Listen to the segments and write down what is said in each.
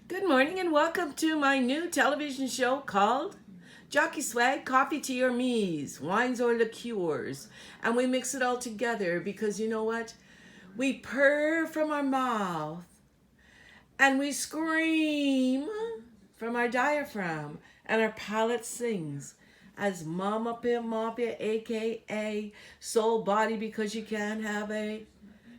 Good morning and welcome to my new television show called Jockey Swag Coffee, Tea, or Me's, Wines or Liqueurs. And we mix it all together because you know what? We purr from our mouth and we scream from our diaphragm and our palate sings as Mama Pimp Mafia, aka Soul Body, because you can't have a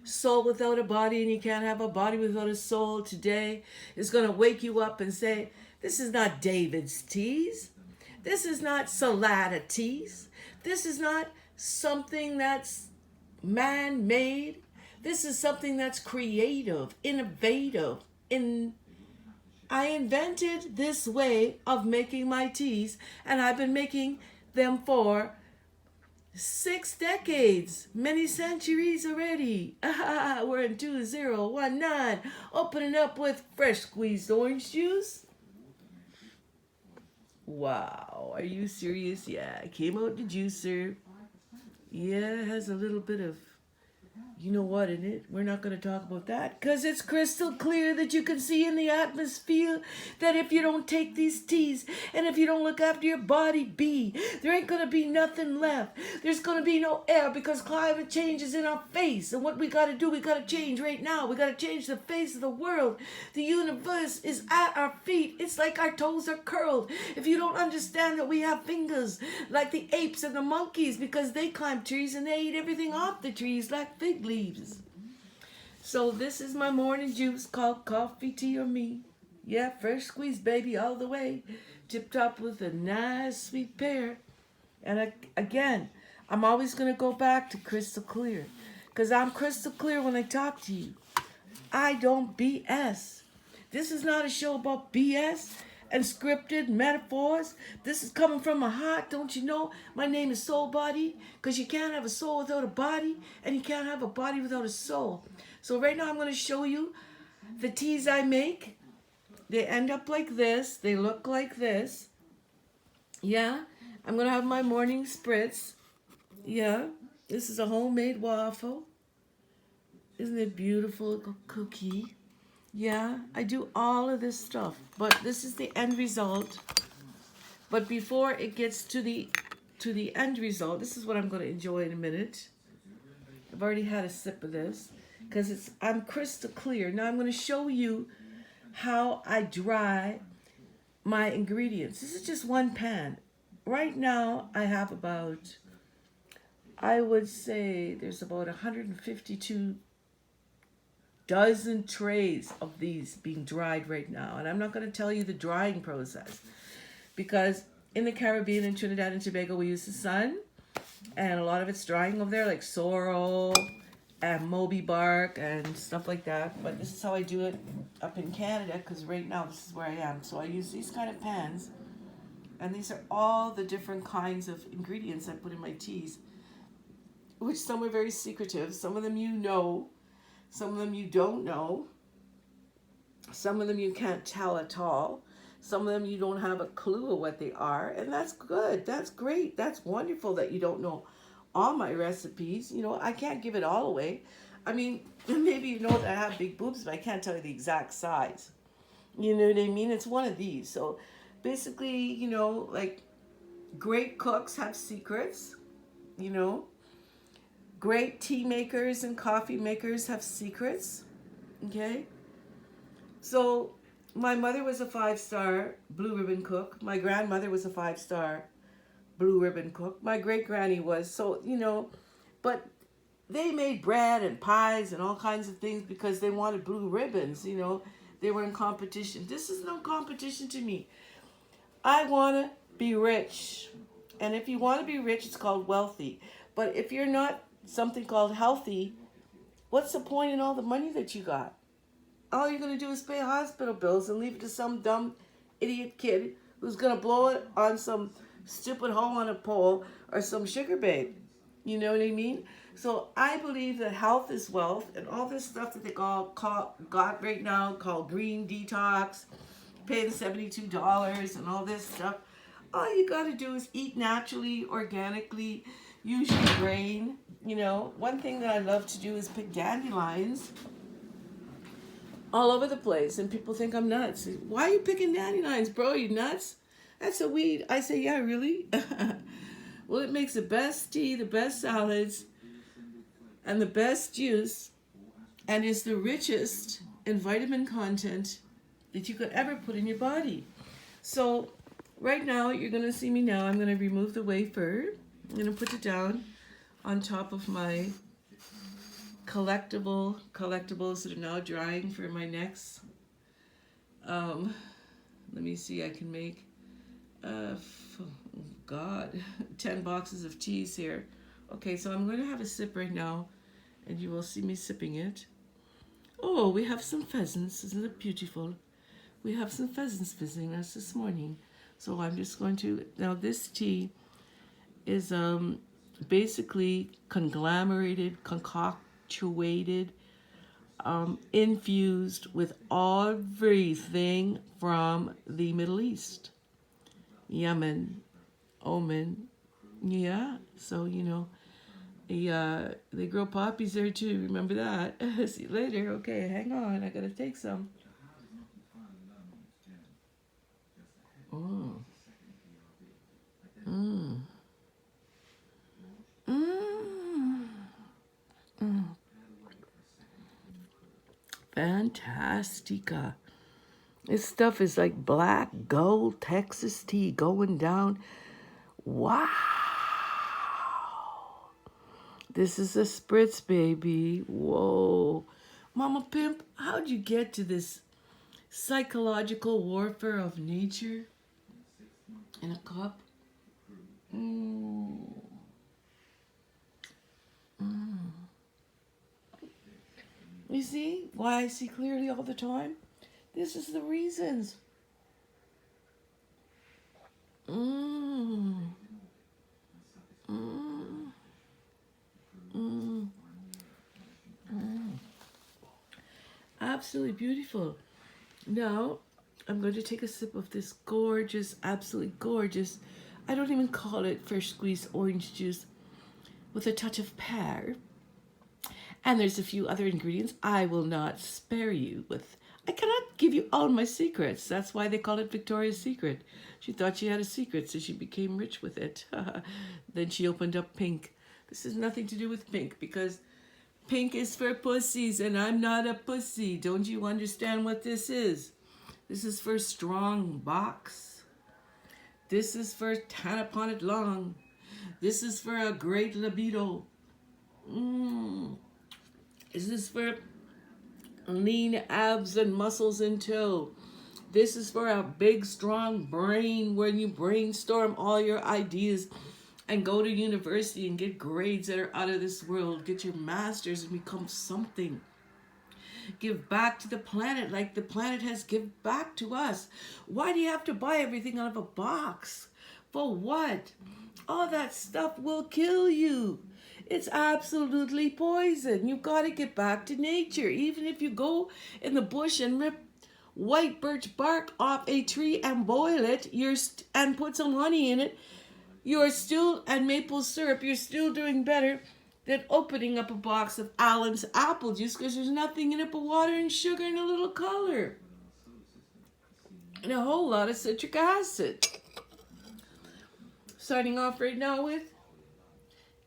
soul without a body and you can't have a body without a soul. Today is going to wake you up and say, this is not David's teas. This is not Salada teas. This is not something that's man-made. This is something that's creative, innovative. I invented this way of making my teas, and I've been making them for 6 decades, many centuries already. We're in 2019. Opening up with fresh squeezed orange juice. Wow, are you serious? Yeah, it came out the juicer. Yeah, it has a little bit of you know what in it. We're not going to talk about that because it's crystal clear that you can see in the atmosphere that if you don't take these teas and if you don't look after your body, there ain't going to be nothing left. There's going to be no air because climate change is in our face. And what we got to do, we got to change right now. We got to change the face of the world. The universe is at our feet. It's like our toes are curled. If you don't understand that we have fingers like the apes and the monkeys because they climb trees and they eat everything off the trees like fig leaves. So this is my morning juice called Coffee, Tea, or Me. Yeah, fresh squeezed, baby, all the way. Tip top with a nice sweet pear. And again, I'm always going to go back to crystal clear. Because I'm crystal clear when I talk to you. I don't BS. This is not a show about BS and scripted metaphors. This is coming from my heart, don't you know? My name is Soul Body, because you can't have a soul without a body, and you can't have a body without a soul. So right now I'm going to show you the teas I make. They end up like this. They look like this. Yeah, I'm going to have my morning spritz. Yeah, this is a homemade waffle. Isn't it beautiful? Cookie. Yeah, I do all of this stuff, but this is the end result. But before it gets to the end result, this is what I'm going to enjoy in a minute. I've already had a sip of this because I'm crystal clear. Now I'm going to show you how I dry my ingredients. This is just one pan. Right now I have about, I would say there's about 152 dozen trays of these being dried right now. And I'm not going to tell you the drying process because in the Caribbean and Trinidad and Tobago we use the sun and a lot of it's drying over there like sorrel and Moby bark and stuff like that. But this is how I do it up in Canada because right now this is where I am. So I use these kind of pans and these are all the different kinds of ingredients I put in my teas, which some are very secretive. Some of them you know. Some of them you don't know. Some of them you can't tell at all. Some of them you don't have a clue of what they are. And that's good. That's great. That's wonderful that you don't know all my recipes. You know, I can't give it all away. I mean, maybe you know that I have big boobs, but I can't tell you the exact size. You know what I mean? It's one of these. So basically, you know, like great cooks have secrets, you know. Great tea makers and coffee makers have secrets, okay? So my mother was a 5-star blue ribbon cook. My grandmother was a 5-star blue ribbon cook. My great granny was. So, you know, but they made bread and pies and all kinds of things because they wanted blue ribbons, you know. They were in competition. This is no competition to me. I want to be rich. And if you want to be rich, it's called wealthy. But if you're not something called healthy, what's the point in all the money that you got? All you're going to do is pay hospital bills and leave it to some dumb idiot kid who's going to blow it on some stupid hole on a pole or some sugar babe. You know what I mean? So I believe that health is wealth, and all this stuff that they got right now called green detox, paying $72 and all this stuff. All you got to do is eat naturally, organically, use your brain. You know, one thing that I love to do is pick dandelions all over the place, and people think I'm nuts. Why are you picking dandelions, bro? You nuts? That's a weed. I say, yeah, really? Well, it makes the best tea, the best salads, and the best juice, and is the richest in vitamin content that you could ever put in your body. So, right now, you're going to see me now. I'm going to remove the wafer. I'm going to put it down on top of my collectibles that are now drying for my next. Let me see. I can make, God, 10 boxes of TEAS here. Okay, so I'm going to have a sip right now, and you will see me sipping it. Oh, we have some pheasants. Isn't it beautiful? We have some pheasants visiting us this morning. So I'm just going to, now this tea is basically conglomerated, concoctuated, infused with everything from the Middle East. Yemen, Oman, yeah. So, you know, they grow poppies there too. Remember that. See you later. Okay, hang on. I gotta take some. Mm. Mm. Mm. Mm. Fantastica. This stuff is like black gold Texas tea going down. Wow. This is a spritz, baby. Whoa. Mama Pimp, how'd you get to this psychological warfare of nature in a cup? Mm. Mm. You see why I see clearly all the time? This is the reasons. Mm. Mm. Mm. Mm. Absolutely beautiful. Now, I'm going to take a sip of this gorgeous, absolutely gorgeous, I don't even call it fresh squeezed orange juice, with a touch of pear. And there's a few other ingredients I will not spare you with. I cannot give you all my secrets. That's why they call it Victoria's Secret. She thought she had a secret, so she became rich with it. Then she opened up Pink. This has nothing to do with Pink, because Pink is for pussies, and I'm not a pussy. Don't you understand what this is? This is for strong box. This is for tan upon it long. This is for a great libido. This is for lean abs and muscles in tow. This is for a big, strong brain when you brainstorm all your ideas and go to university and get grades that are out of this world. Get your master's and become something. Give back to the planet like the planet has given back to us. Why do you have to buy everything out of a box? For what? All that stuff will kill you. It's absolutely poison. You've got to get back to nature. Even if you go in the bush and rip white birch bark off a tree and boil it, and put some honey in it, you're still, and maple syrup, you're still doing better than opening up a box of Allen's apple juice, because there's nothing in it but water and sugar and a little color. And a whole lot of citric acid. Starting off right now with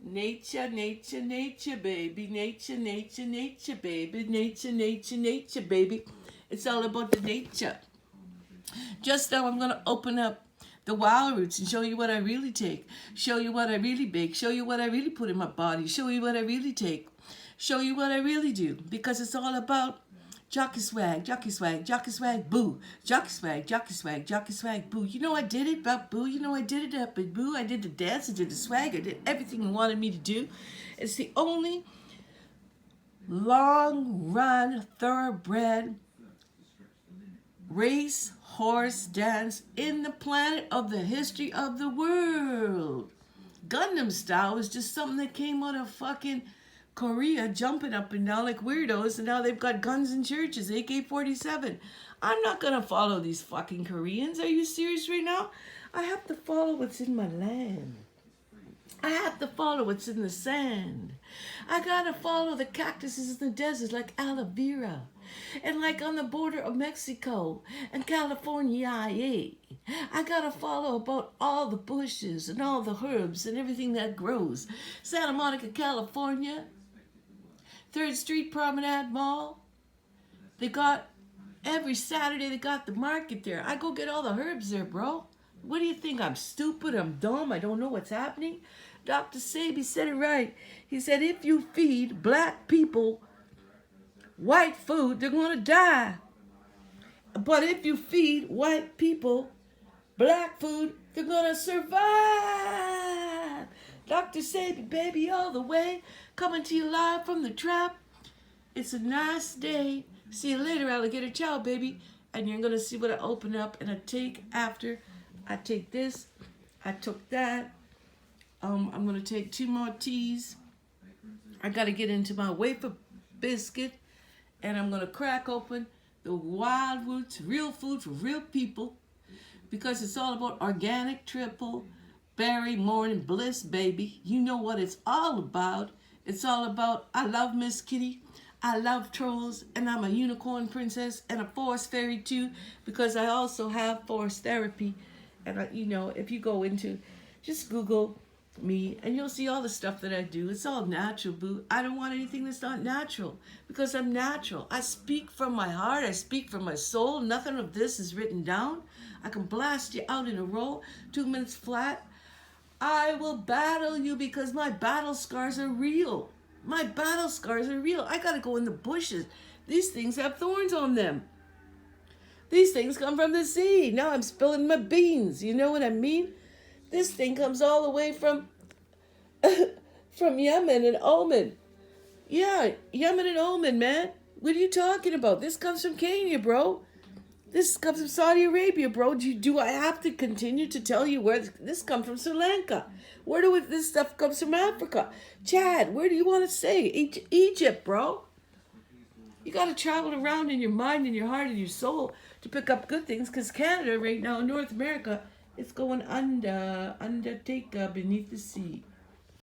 nature, nature, nature, baby. Nature, nature, nature, baby. Nature, nature, nature, baby. It's all about the nature. Just now I'm going to open up the wild roots and show you what I really take. Show you what I really bake. Show you what I really put in my body. Show you what I really take. Show you what I really do. Because it's all about jockey swag, jockey swag, jockey swag, boo. Jockey swag, jockey swag, jockey swag, boo. You know I did it, but boo. You know I did it up at boo. I did the dance, I did the swag, I did everything you wanted me to do. It's the only long run, thoroughbred race horse dance in the planet of the history of the world. Gundam style was just something that came out of fucking Korea, jumping up and down like weirdos, and now they've got guns in churches, AK-47. I'm not gonna follow these fucking Koreans. Are you serious right now? I have to follow what's in my land. I have to follow what's in the sand. I gotta follow the cactuses in the desert like aloe vera. And like on the border of Mexico and California, I gotta follow about all the bushes and all the herbs and everything that grows. Santa Monica, California, 3rd Street Promenade Mall. They got, every Saturday they got the market there. I go get all the herbs there, bro. What do you think? I'm stupid? I'm dumb? I don't know what's happening? Dr. Sebi said it right. He said, if you feed black people white food, they're going to die. But if you feed white people black food, they're going to survive. Dr. Sebi, baby, all the way. Coming to you live from the trap. It's a nice day. See you later, alligator. Ciao, baby. And you're going to see what I open up and I take after. I take this. I took that. I'm going to take 2 more TEAS. I got to get into my wafer biscuit. And I'm going to crack open the wild roots, real food for real people. Because it's all about organic triple berry morning bliss, baby. You know what it's all about. It's all about, I love Miss Kitty. I love trolls. And I'm a unicorn princess and a forest fairy too. Because I also have forest therapy. And, you know, if you go into, just Google me and you'll see all the stuff that I do. It's all natural, boo. I don't want anything that's not natural because I'm natural. I speak from my heart. I speak from my soul. Nothing of this is written down. I can blast you out in a row, 2 minutes flat. I will battle you because my battle scars are real. My battle scars are real. I gotta go in the bushes. These things have thorns on them. These things come from the sea. Now I'm spilling my beans. You know what I mean? This thing comes all the way from Yemen and Oman. Yeah, Yemen and Oman, man. What are you talking about? This comes from Kenya, bro. This comes from Saudi Arabia, bro. Do I have to continue to tell you where this comes from? Sri Lanka. Where do this stuff comes from? Africa. Chad, where do you want to say? Egypt, bro. You got to travel around in your mind and your heart and your soul to pick up good things because Canada right now, North America, it's going undertaker beneath the sea.